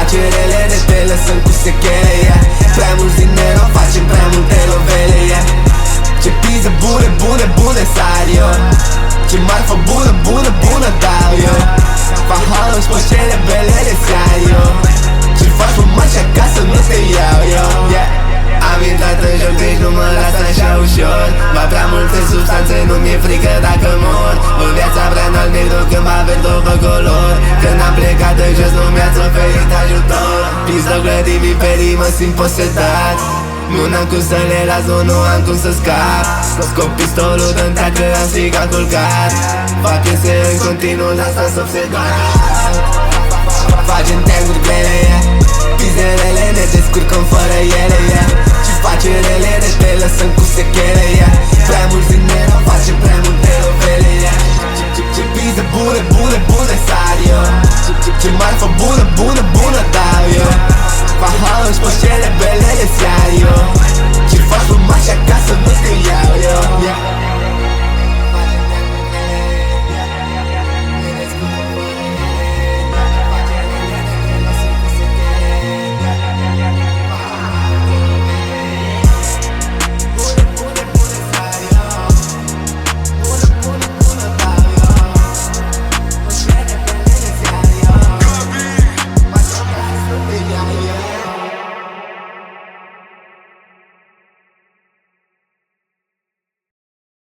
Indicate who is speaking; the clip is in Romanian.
Speaker 1: rele de te lăsăm cu sechele, yeah. Prea mulți dinero, facem prea multe lovele, yeah. Ce pizza bune sar eu, ce marfă bună dau eu. Fac haos pe cele bele de sear eu. Ce faci mă mai și acasă nu te iau eu, yeah. Am intrat în joc, deci nu mă las așa ușor. Ba prea multe substanțe, nu mi-e frică dacă mor. O viața prea înalt negru când mă avem după color. Când am plecat de jos nu mi-ați oferit ajutor. Pizda grădii viperii, mă simt posedat. Nu n-am cum să le las, nu am cum să scap. Scop pistolul în tacă, am strigat culcat. Fac piese în continuu, dar s-a obsedat. Facem teanguri grele, yeah. Pizerele ne descurcăm fără ele, yeah. Ce face rele, ne te lăsăm cu sechele, yeah. Prea mulți dinero, facem prea multe lovele, yeah. Ce piză bune sar eu. Ce marfă bună dau eu. Fac haos pe cele bele de sear eu. Ce faci mă mai și acasă nu te iau eu, yeah.